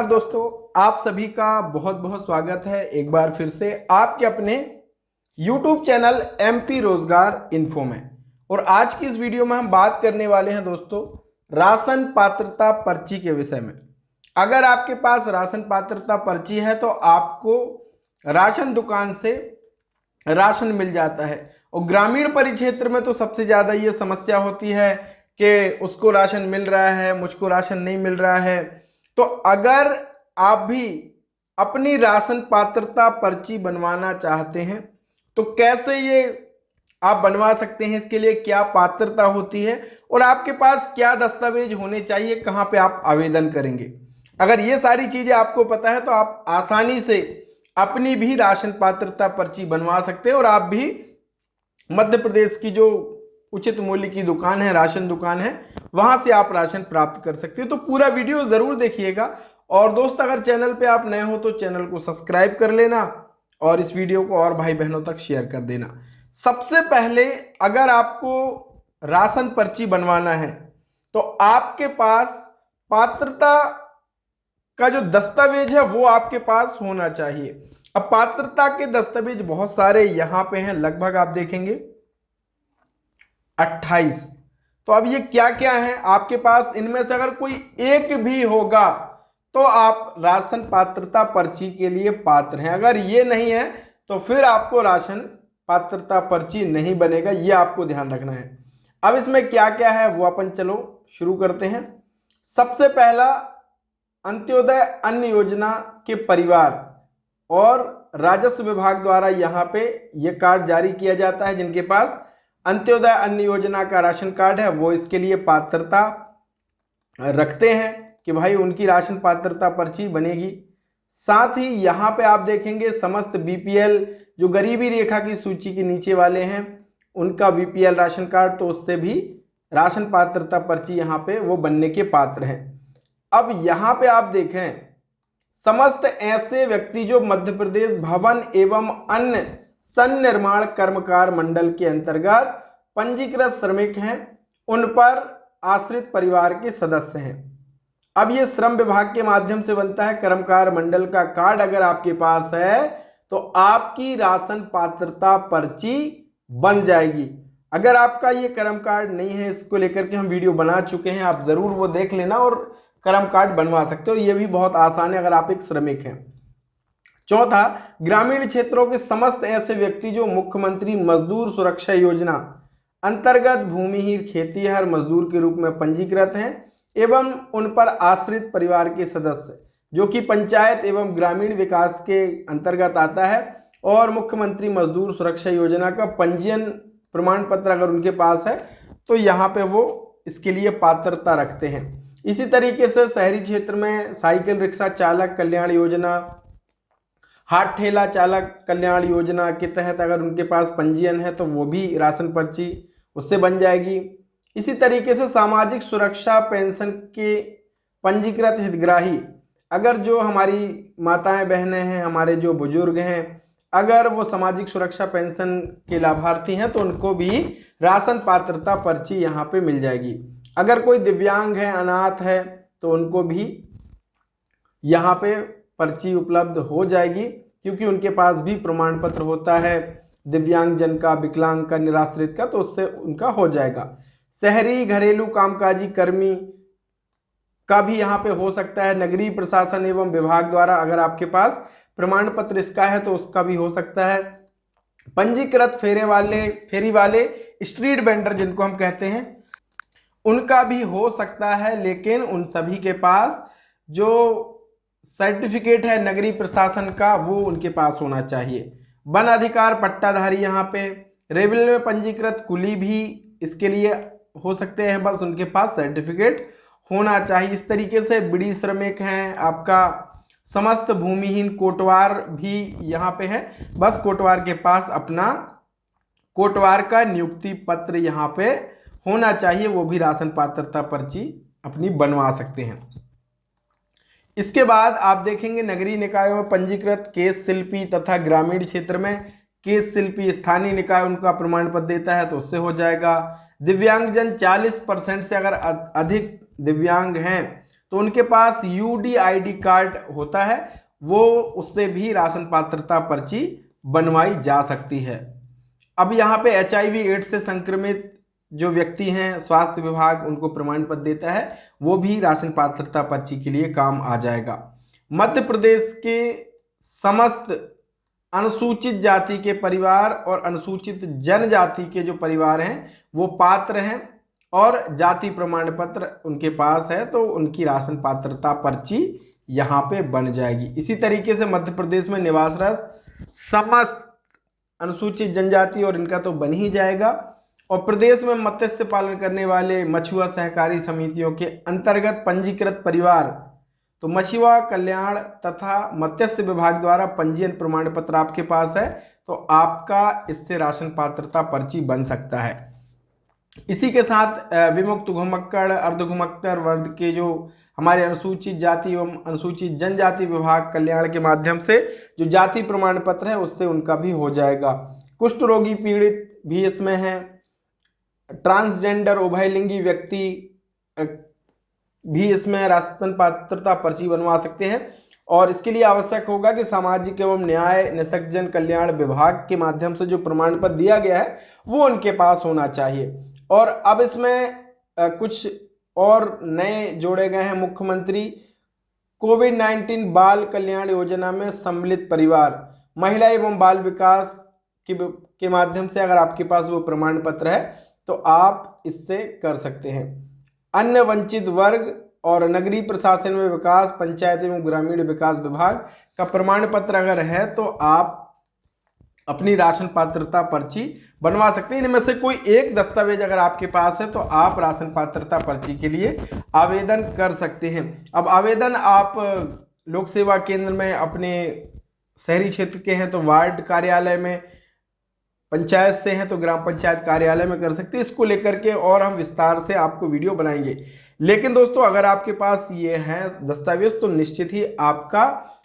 दोस्तों, आप सभी का बहुत बहुत स्वागत है एक बार फिर से आपके अपने YouTube चैनल MP रोजगार इन्फो में। और आज की इस वीडियो में हम बात करने वाले हैं दोस्तों राशन पात्रता पर्ची के विषय में। अगर आपके पास राशन पात्रता पर्ची है तो आपको राशन दुकान से राशन मिल जाता है। और ग्रामीण परिक्षेत्र में तो सबसे ज़्यादा ये समस्या होती है कि उसको राशन मिल रहा है, मुझको राशन नहीं मिल रहा है। तो अगर आप भी अपनी राशन पात्रता पर्ची बनवाना चाहते हैं तो कैसे ये आप बनवा सकते हैं, इसके लिए क्या पात्रता होती है और आपके पास क्या दस्तावेज होने चाहिए, कहां पे आप आवेदन करेंगे। अगर ये सारी चीजें आपको पता है तो आप आसानी से अपनी भी राशन पात्रता पर्ची बनवा सकते हैं और आप भी मध्य प्रदेश की जो उचित मूल्य की दुकान है, राशन दुकान है, वहां से आप राशन प्राप्त कर सकते हो। तो पूरा वीडियो जरूर देखिएगा। और दोस्त, अगर चैनल पे आप नए हो तो चैनल को सब्सक्राइब कर लेना और इस वीडियो को और भाई बहनों तक शेयर कर देना। सबसे पहले अगर आपको राशन पर्ची बनवाना है तो आपके पास पात्रता का जो दस्तावेज है वो आपके पास होना चाहिए। अब पात्रता के दस्तावेज बहुत सारे यहां पे हैं, लगभग आप देखेंगे 28। तो अब ये क्या क्या है आपके पास, इनमें से अगर कोई एक भी होगा तो आप राशन पात्रता पर्ची के लिए पात्र हैं। अगर ये नहीं है तो फिर आपको राशन पात्रता पर्ची नहीं बनेगा, ये आपको ध्यान रखना है। अब इसमें क्या क्या है वो अपन चलो शुरू करते हैं। सबसे पहला, अंत्योदय अन्न योजना के परिवार और राजस्व विभाग द्वारा यहाँ पे ये कार्ड जारी किया जाता है। जिनके पास अंत्योदय अन्न योजना का राशन कार्ड है वो इसके लिए पात्रता रखते हैं कि भाई उनकी राशन पात्रता पर्ची बनेगी। साथ ही यहाँ पे आप देखेंगे समस्त बीपीएल, जो गरीबी रेखा की सूची के नीचे वाले हैं, उनका बीपीएल राशन कार्ड, तो उससे भी राशन पात्रता पर्ची यहाँ पे वो बनने के पात्र हैं। अब यहाँ पे आप देखें समस्त ऐसे व्यक्ति जो मध्य प्रदेश भवन एवं अन्य सन्निर्माण कर्मकार मंडल के अंतर्गत पंजीकृत श्रमिक हैं, उन पर आश्रित परिवार के सदस्य हैं। अब ये श्रम विभाग के माध्यम से बनता है। कर्मकार मंडल का कार्ड अगर आपके पास है तो आपकी राशन पात्रता पर्ची बन जाएगी। अगर आपका ये कर्म कार्ड नहीं है, इसको लेकर के हम वीडियो बना चुके हैं, आप जरूर वो देख लेना और कर्म कार्ड बनवा सकते हो। ये भी बहुत आसान है अगर आप एक श्रमिक हैं। चौथा, ग्रामीण क्षेत्रों के समस्त ऐसे व्यक्ति जो मुख्यमंत्री मजदूर सुरक्षा योजना अंतर्गत भूमिहीन खेतीहर मजदूर के रूप में पंजीकृत हैं एवं उन पर आश्रित परिवार के सदस्य, जो कि पंचायत एवं ग्रामीण विकास के अंतर्गत आता है, और मुख्यमंत्री मजदूर सुरक्षा योजना का पंजीयन प्रमाण पत्र अगर उनके पास है तो यहाँ पे वो इसके लिए पात्रता रखते हैं। इसी तरीके से शहरी क्षेत्र में साइकिल रिक्शा चालक कल्याण योजना, हाथ ठेला चालक कल्याण योजना के तहत अगर उनके पास पंजीयन है तो वो भी राशन पर्ची उससे बन जाएगी। इसी तरीके से सामाजिक सुरक्षा पेंशन के पंजीकृत हितग्राही, अगर जो हमारी माताएं बहनें हैं, हमारे जो बुजुर्ग हैं, अगर वो सामाजिक सुरक्षा पेंशन के लाभार्थी हैं तो उनको भी राशन पात्रता पर्ची यहाँ पे मिल जाएगी। अगर कोई दिव्यांग है, अनाथ है, तो उनको भी यहाँ पे पर्ची उपलब्ध हो जाएगी, क्योंकि उनके पास भी प्रमाण पत्र होता है दिव्यांगजन का, विकलांग का, निराश्रित का, तो उससे उनका हो जाएगा। शहरी घरेलू कामकाजी कर्मी का भी यहाँ पे हो सकता है। नगरीय प्रशासन एवं विभाग द्वारा अगर आपके पास प्रमाण पत्र इसका है तो उसका भी हो सकता है। पंजीकृत फेरी वाले स्ट्रीट वेंडर जिनको हम कहते हैं, उनका भी हो सकता है, लेकिन उन सभी के पास जो सर्टिफिकेट है नगरीय प्रशासन का वो उनके पास होना चाहिए। वन अधिकार पट्टाधारी, यहाँ पे रेवेन्यू में पंजीकृत कुली भी इसके लिए हो सकते हैं, बस उनके पास सर्टिफिकेट होना चाहिए। इस तरीके से बीड़ी श्रमिक हैं, आपका समस्त भूमिहीन कोटवार भी यहाँ पे है, बस कोटवार के पास अपना कोटवार का नियुक्ति पत्र यहाँ पे होना चाहिए, वो भी राशन पात्रता पर्ची अपनी बनवा सकते हैं। इसके बाद आप देखेंगे नगरीय निकायों में पंजीकृत केश शिल्पी तथा ग्रामीण क्षेत्र में केश शिल्पी स्थानीय निकाय उनका प्रमाण पत्र देता है तो उससे हो जाएगा। दिव्यांगजन 40% से अगर अधिक दिव्यांग हैं तो उनके पास UDID कार्ड होता है, वो उससे भी राशन पात्रता पर्ची बनवाई जा सकती है। अब यहाँ पे HIV एड्स से संक्रमित जो व्यक्ति हैं, स्वास्थ्य विभाग उनको प्रमाण पत्र देता है, वो भी राशन पात्रता पर्ची के लिए काम आ जाएगा। मध्य प्रदेश के समस्त अनुसूचित जाति के परिवार और अनुसूचित जनजाति के जो परिवार हैं वो पात्र हैं और जाति प्रमाण पत्र उनके पास है, तो उनकी राशन पात्रता पर्ची यहाँ पे बन जाएगी। इसी तरीके से मध्य प्रदेश में निवासरत समस्त अनुसूचित जनजाति और इनका तो बन ही जाएगा। और प्रदेश में मत्स्य पालन करने वाले मछुआ सहकारी समितियों के अंतर्गत पंजीकृत परिवार, तो मछुआ कल्याण तथा मत्स्य विभाग द्वारा पंजीयन प्रमाण पत्र आपके पास है, तो आपका इससे राशन पात्रता पर्ची बन सकता है। इसी के साथ विमुक्त घुमक्कड़ अर्धघुमक्कड़ वर्ग के जो हमारे अनुसूचित जाति एवं अनुसूचित जनजाति विभाग कल्याण के माध्यम से जो जाति प्रमाण पत्र है उससे उनका भी हो जाएगा। कुष्ठ रोगी पीड़ित भी इसमें है, ट्रांसजेंडर उभयलिंगी व्यक्ति भी इसमें राशन पात्रता पर्ची बनवा सकते हैं। और इसके लिए आवश्यक होगा कि सामाजिक एवं न्याय निःशक्तजन कल्याण विभाग के माध्यम से जो प्रमाण पत्र दिया गया है वो उनके पास होना चाहिए। और अब इसमें कुछ और नए जोड़े गए हैं। मुख्यमंत्री कोविड-19 बाल कल्याण योजना में सम्मिलित परिवार, महिला एवं बाल विकास के माध्यम से अगर आपके पास वो प्रमाण पत्र है तो आप इससे कर सकते हैं। अन्य वंचित वर्ग और नगरीय प्रशासन में विकास, पंचायत एवं ग्रामीण विकास विभाग का प्रमाण पत्र अगर है तो आप अपनी राशन पात्रता पर्ची बनवा सकते हैं। इनमें से कोई एक दस्तावेज अगर आपके पास है तो आप राशन पात्रता पर्ची के लिए आवेदन कर सकते हैं। अब आवेदन आप लोक सेवा केंद्र में, अपने शहरी क्षेत्र के हैं तो वार्ड कार्यालय में, पंचायत से हैं तो ग्राम पंचायत कार्यालय में कर सकते हैं। इसको लेकर के और हम विस्तार से आपको वीडियो बनाएंगे। लेकिन दोस्तों अगर आपके पास ये है दस्तावेज तो निश्चित ही आपका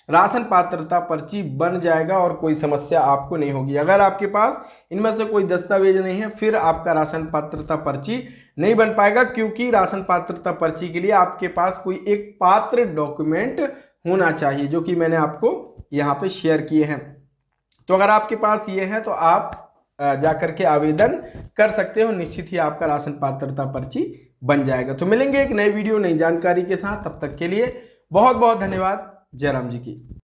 राशन पात्रता पर्ची बन जाएगा और कोई समस्या आपको नहीं होगी। अगर आपके पास इनमें से कोई दस्तावेज नहीं है फिर आपका राशन पात्रता पर्ची नहीं बन पाएगा, क्योंकि राशन पात्रता पर्ची के लिए आपके पास कोई एक पात्र डॉक्यूमेंट होना चाहिए, जो कि मैंने आपको यहाँ पे शेयर किए हैं। तो अगर आपके पास ये है तो आप जाकर के आवेदन कर सकते हो, निश्चित ही आपका राशन पात्रता पर्ची बन जाएगा। तो मिलेंगे एक नई वीडियो नई जानकारी के साथ, तब तक के लिए बहुत बहुत धन्यवाद। जय राम जी की।